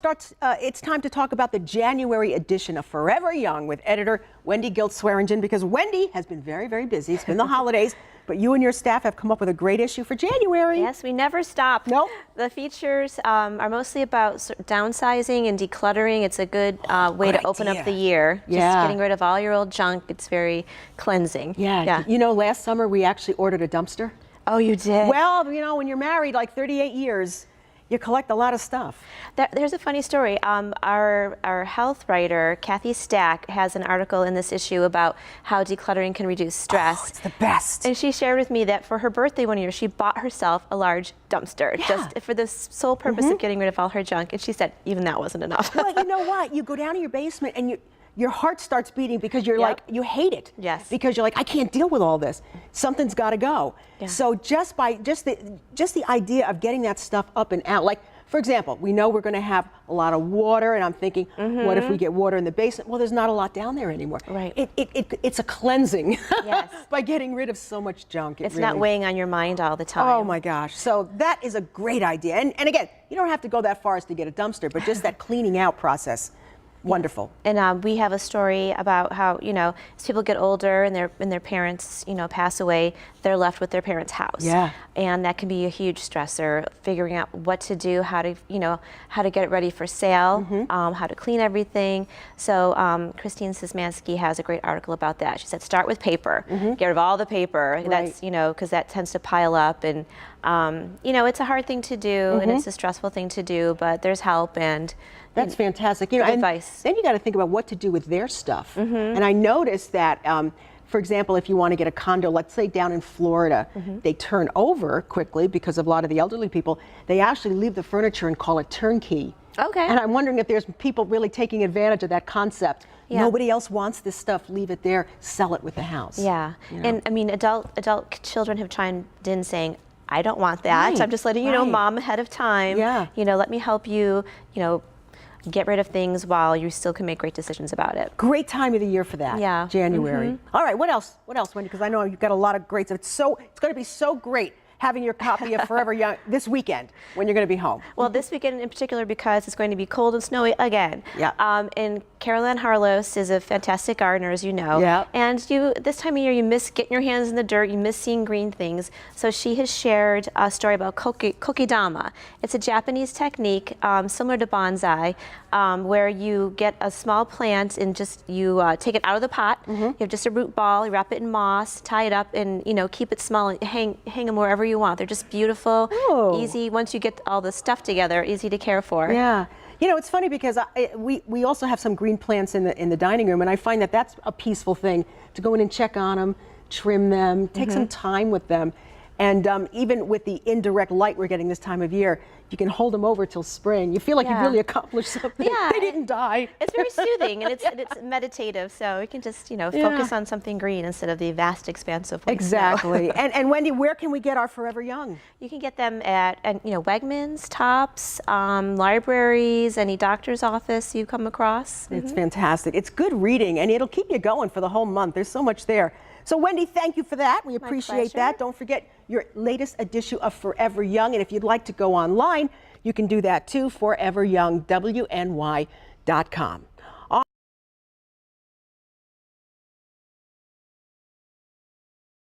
It's time to talk about the January edition of Forever Young with editor Wendy Guild Swearingen, because Wendy has been very, very busy. It's been the holidays, but you and your staff have come up with a great issue for January. Yes, we never stop. Nope. The features are mostly about downsizing and decluttering. It's a good way to open up the year. Just getting rid of all your old junk. It's very cleansing. Yeah. You know, last summer we actually ordered a dumpster. Oh, you did? Well, you know, when you're married like 38 years, you collect a lot of stuff. There's a funny story. Our health writer, Kathy Stack, has an article in this issue about how decluttering can reduce stress. Oh, it's the best. And she shared with me that for her birthday one year, she bought herself a large dumpster just for the sole purpose of getting rid of all her junk. And she said even that wasn't enough. Well, you know what? You go down to your basement and your heart starts beating because you're like, you hate it. Yes. Because you're like, I can't deal with all this. Something's got to go. Yeah. So just the idea of getting that stuff up and out, like, for example, we know we're going to have a lot of water, and I'm thinking, what if we get water in the basement? Well, there's not a lot down there anymore. Right. It's a cleansing yes. by getting rid of so much junk. It's not weighing on your mind all the time. Oh my gosh. So that is a great idea. And again, you don't have to go that far as to get a dumpster, but just that cleaning out process. Wonderful. And we have a story about how, you know, as people get older and their parents, you know, pass away, they're left with their parents' house. Yeah. And that can be a huge stressor, figuring out what to do, how to get it ready for sale, how to clean everything. So Christine Szymanski has a great article about that. She said, start with paper. Get rid of all the paper. Right. That's, you know, because that tends to pile up. And, you know, it's a hard thing to do and it's a stressful thing to do, but there's help and that's fantastic. You know, advice. Then you got to think about what to do with their stuff. And I noticed that, for example, if you want to get a condo, let's say down in Florida, they turn over quickly because of a lot of the elderly people. They actually leave the furniture and call it turnkey. Okay. And I'm wondering if there's people really taking advantage of that concept. Yeah. Nobody else wants this stuff. Leave it there. Sell it with the house. Yeah. You know? And I mean, adult children have chimed in saying, I don't want that. Right. I'm just letting you know, Mom, ahead of time. Yeah. You know, let me help you. You know, get rid of things while you still can make great decisions about it. Great time of the year for that. Yeah. January. All right, what else? What else, Wendy? Because I know you've got a lot of great stuff. It's going to be so great having your copy of Forever Young this weekend when you're going to be home. Well, this weekend in particular because it's going to be cold and snowy again. Yeah. And Carol Ann Harlos is a fantastic gardener, as you know. Yeah. And this time of year, you miss getting your hands in the dirt. You miss seeing green things. So she has shared a story about Kokedama. It's a Japanese technique similar to bonsai, where you get a small plant and just take it out of the pot. You have just a root ball. You wrap it in moss, tie it up, and keep it small and hang them wherever you want. They're just beautiful, easy. Once you get all the stuff together, easy to care for. Yeah. You know, it's funny because we also have some green plants in the dining room, and I find that that's a peaceful thing to go in and check on them, trim them, take some time with them. And even with the indirect light we're getting this time of year, you can hold them over till spring. You feel like you've really accomplished something. Yeah, they didn't die. It's very soothing and it's meditative, so you can just focus on something green instead of the vast expanse of exactly. And Wendy, where can we get our Forever Young? You can get them at Wegmans, Tops, libraries, any doctor's office you come across. It's fantastic. It's good reading, and it'll keep you going for the whole month. There's so much there. So Wendy, thank you for that. We appreciate that. Don't forget your latest issue of Forever Young. And if you'd like to go online, you can do that too, foreveryoungwny.com.